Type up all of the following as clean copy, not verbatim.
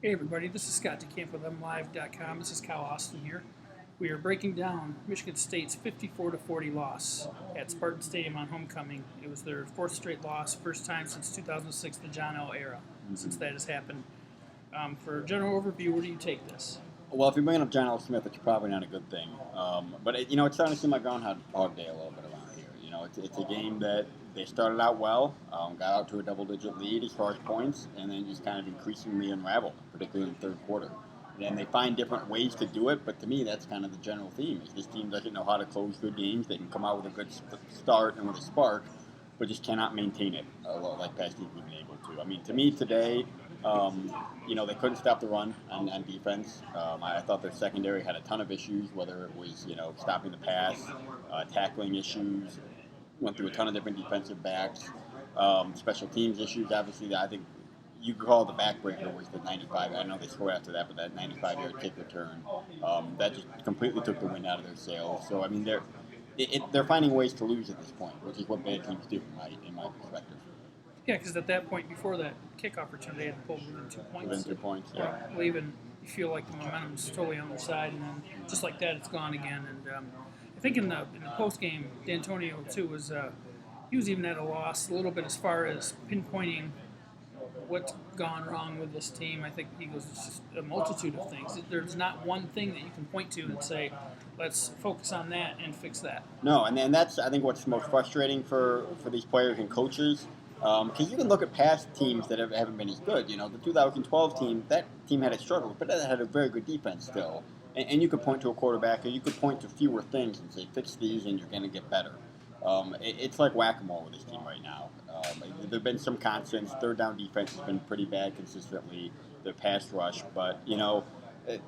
Hey everybody, this is Scott Decamp with MLive.com. This is Kyle Austin here. We are breaking down Michigan State's 54-40 loss at Spartan Stadium on homecoming. It was their fourth straight loss, first time since 2006, the John L. era, since that has happened. For a general overview, where do you take this? Well, if you're bringing up John L. Smith, it's probably not a good thing. But it's starting to seem like Groundhog Day a little bit around here. It's a game that they started out well, got out to a double-digit lead as far as points, and then just kind of increasingly unraveled, particularly in the third quarter. And they find different ways to do it, but to me, that's kind of the general theme. Is this team doesn't know how to close good games. They can come out with a good start and with a spark, but just cannot maintain it like past teams have been able to. I mean, to me today, they couldn't stop the run on defense. I thought their secondary had a ton of issues, whether it was stopping the pass, tackling issues. Went through a ton of different defensive backs, special teams issues. Obviously, I think you could call the backbreaker was the 95. I know they scored after that, but that 95-yard kick return that just completely took the wind out of their sails. So I mean, they're finding ways to lose at this point, which is what bad teams do, in my perspective. Yeah, because at that point, before that kickoff return, they had to pull within 2 points. Within 2 points, yeah. Leaving, you feel like the momentum's totally on their side, and then just like that, it's gone again. And I think in the post game, D'Antonio too was he was even at a loss a little bit as far as pinpointing what's gone wrong with this team. I think he goes, it's just a multitude of things. There's not one thing that you can point to and say, let's focus on that and fix that. No, and that's I think what's most frustrating for these players and coaches. Because you can look at past teams that haven't been as good. The 2012 team, that team had a struggle, but it had a very good defense still. And you could point to a quarterback, or you could point to fewer things and say, fix these and you're going to get better. It's like whack-a-mole with this team right now. There have been some constants. Third down defense has been pretty bad consistently. The pass rush, but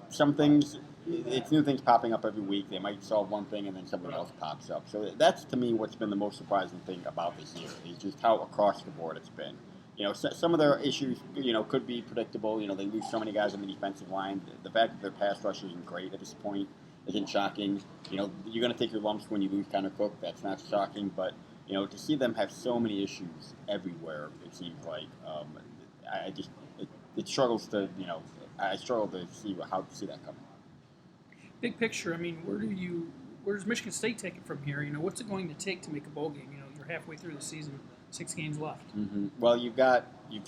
some things, it's new things popping up every week. They might solve one thing and then something else pops up. So that's to me what's been the most surprising thing about this year is just how across the board it's been. Some of their issues, could be predictable. They lose so many guys on the defensive line. The fact that their pass rush isn't great at this point isn't shocking. You're going to take your lumps when you lose Connor Cook. That's not shocking, but to see them have so many issues everywhere, it seems like it struggles to I struggle to see how to see that coming. Big picture, I mean, where does Michigan State take it from here? What's it going to take to make a bowl game? You're halfway through the season, 6 games left. Mm-hmm. Well, you've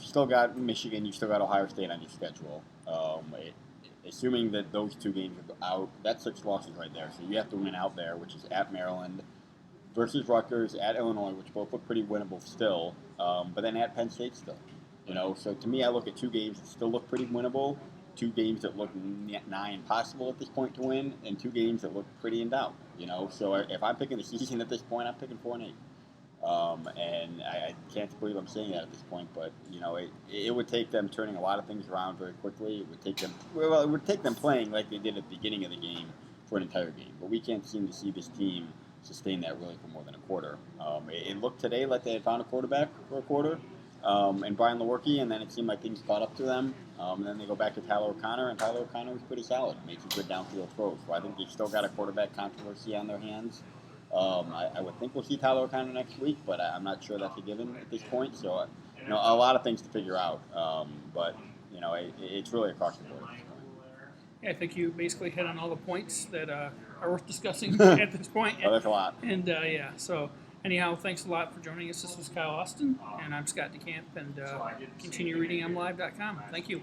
still got Michigan, you've still got Ohio State on your schedule. Assuming that those 2 games are out, that's 6 losses right there. So you have to win out there, which is at Maryland versus Rutgers, at Illinois, which both look pretty winnable still, but then at Penn State still. So to me, I look at 2 games that still look pretty winnable, 2 games that look nigh impossible at this point to win, and 2 games that look pretty in doubt. So if I'm picking the season at this point, I'm picking 4-8. And I can't believe I'm saying that at this point, but it would take them turning a lot of things around very quickly. It would take them playing like they did at the beginning of the game for an entire game. But we can't seem to see this team sustain that really for more than a quarter. It looked today like they had found a quarterback for a quarter, and Brian Lewerke, and then it seemed like things caught up to them. And then they go back to Tyler O'Connor, and Tyler O'Connor was pretty solid. Made some good downfield throws. So I think they've still got a quarterback controversy on their hands. I would think we'll see Tyler O'Connor next week, but I'm not sure that's a given at this point. So, a lot of things to figure out. But it's really across the board at this point. Yeah, I think you basically hit on all the points that are worth discussing at this point. Oh, that's a lot. And, so anyhow, thanks a lot for joining us. This was Kyle Austin, and I'm Scott Decamp, and continue reading MLive.com. Thank you.